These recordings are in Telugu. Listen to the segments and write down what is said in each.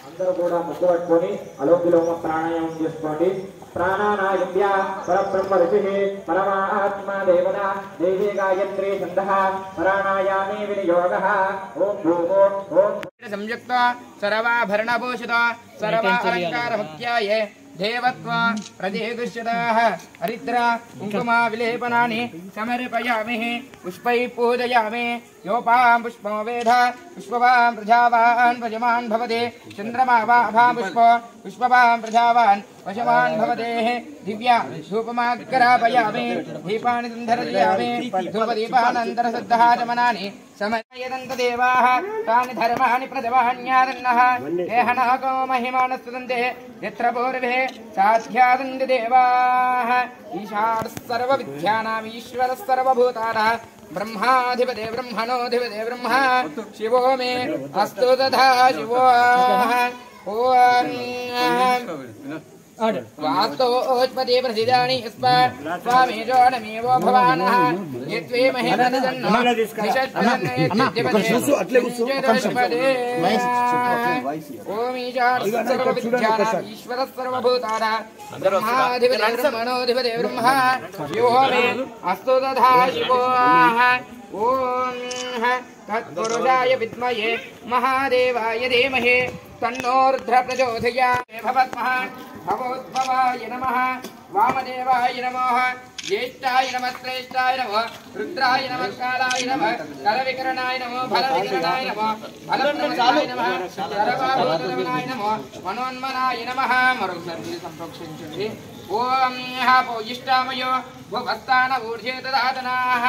అందరూ కూడా ముద్దు పట్టుకొని అలోకిలోమ ప్రాణాయామం చేసుకోండి. ప్రాణానాయమ్య పరబ్రహ్మ ఋషి పరమాత్మా దేవత దేవీ గాయత్రీ ఛందః ప్రాణాయామే వినియోగః. ఓం భూమో ఓం సంయుక్త సర్వాభరణభూషిత సర్వ అలంకార ముఖ్యాయ దేవత్వ ప్రదేగుష్యతాః హరిద్ర కుంకుమ విలేపనాని సమర్పయామి. పుష్పై పూజయామి. యోపాం పుష్పో వేద పుష్పవాన్ ప్రజావాన్ వశమాన్ భవతే. చంద్రమా వాభాం పుష్పవాన్ ప్రజావాన్ వశమాన్ భవతే. దివ్య ధూపమాగ్రాపయామి. దీపాని సంధరయామి. ధూపదీపానంతరశుద్ధహాచమనాని సమయదంత దేవాః తాని ధర్మాని ప్రజవాన్యాదన్నః దేహనాకో మహిమానస్తుదంతే యత్ర పూర్వే సాధ్యాదంతి దేవాః. ఈశానः సర్వవిద్యానాం ఈశ్వరः సర్వభూతానాం బ్రహ్మాధిపతే బ్రహ్మణోధిపతే బ్రహ్మ శివో మే అస్తు తథా శివో. ఓం వాస్తోత్పత్తి ప్రసిద్ధాని స్వామి జోనమేవో భవానః యత్వే మహేంద్రజన్నః ఓం ఈశానः సర్వవిద్యానాం ఈశ్వరः సర్వభూతానాం బ్రహ్మాధిపతే బ్రహ్మణోధిపతే బ్రహ్మ శివో మే అస్తు తథా శివో. ఓం తత్పురుషాయ విద్మహే మహాదేవాయ ధీమహి తన్నో రుద్ర ప్రచోదయాత్. భవోద్భవాయ నమః వామదేవాయ నమః జ్యేష్ఠాయ నమః శ్రేష్ఠాయ నమః రుద్రాయ నమః కాలాయ నమః కలవికరణాయ నమః బలవికరణాయ నమః బలప్రదాయ నమః సర్వభూతనాయ నమః మనోన్మనాయ నమః. మరొకసారి సంప్రోక్షించండి. ఓం ఇష్టామయో భువస్థాన ఊర్జే దదాతనాః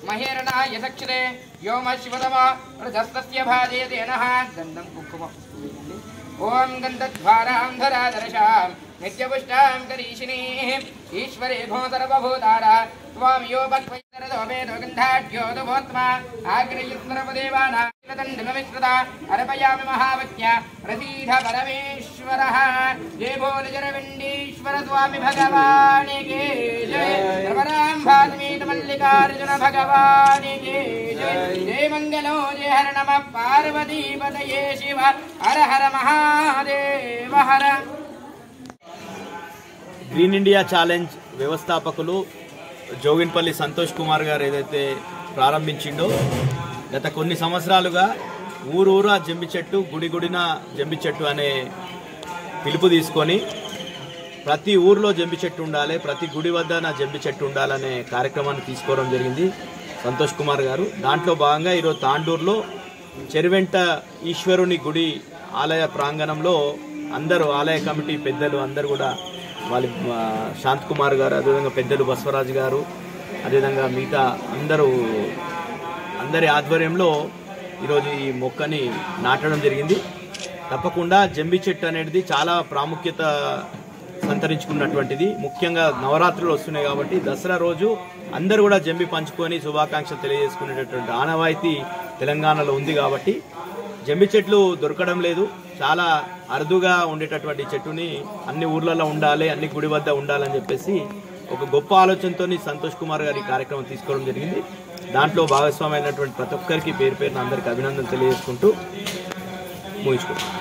మహేరణాయ సక్షరే వ్యోమ శివతమ రజస్తస్య భాజయతేనః. గంధం కుంకుమ. ఓం గంధద్వారాం ధరాధరశాం నిత్యపుష్టాం కరీషిణీః ఈశ్వరే భో సర్వభూతారా త్వాం యో భక్వైతరదోమేదో గంధాఢ్యోదమోత్మా ఆగ్రయస్మరపదేవానాదండమిశ్రత అర్పయామి మహావజ్ఞ ప్రసీద పరమేశ్వరః. జయ భోల జరవిండీశ్వర స్వామి భగవానికి జయ. రమరాంభాసమేత మల్లికార్జున భగవానికి జయ. జయ మంగళో జయ హర నమ పార్వతీపతయే శివ హర హర మహాదేవ హర. గ్రీన్ ఇండియా ఛాలెంజ్ వ్యవస్థాపకులు జోగిన్పల్లి సంతోష్ కుమార్ గారు ఏదైతే ప్రారంభించిండో గత కొన్ని సంవత్సరాలుగా ఊరూరా జంబి చెట్టు గుడి గుడిన జంబి చెట్టు అనే పిలుపు తీసుకొని ప్రతి ఊర్లో జంబి చెట్టు ఉండాలి, ప్రతి గుడి వద్ద నా జంబి చెట్టు ఉండాలనే కార్యక్రమాన్ని తీసుకోవడం జరిగింది సంతోష్ కుమార్ గారు. దాంట్లో భాగంగా ఈరోజు తాండూరులో చెరువెంట ఈశ్వరుని గుడి ఆలయ ప్రాంగణంలో అందరూ ఆలయ కమిటీ పెద్దలు అందరూ కూడా వాళ్ళ శాంత్ కుమార్ గారు, అదేవిధంగా పెద్దలు బసవరాజు గారు, అదేవిధంగా మిగతా అందరి ఆధ్వర్యంలో ఈరోజు ఈ మొక్కని నాటడం జరిగింది. తప్పకుండా జంబి చెట్టు అనేది చాలా ప్రాముఖ్యత సంతరించుకున్నటువంటిది. ముఖ్యంగా నవరాత్రులు వస్తున్నాయి కాబట్టి దసరా రోజు అందరూ కూడా జంబి పంచుకొని శుభాకాంక్షలు తెలియజేసుకునేటటువంటి ఆనవాయితీ తెలంగాణలో ఉంది. కాబట్టి జంబి చెట్లు దొరకడం లేదు. చాలా అరుదుగా ఉండేటటువంటి చెట్టుని అన్ని ఊర్లలో ఉండాలి, అన్ని గుడి వద్ద ఉండాలని చెప్పేసి ఒక గొప్ప ఆలోచనతో సంతోష్ కుమార్ గారి కార్యక్రమం తీసుకోవడం జరిగింది. దాంట్లో భాగస్వామి అయినటువంటి ప్రతి ఒక్కరికి పేరు పేరున అందరికీ అభినందనలు తెలియజేసుకుంటూ ముగించుకుంటాం.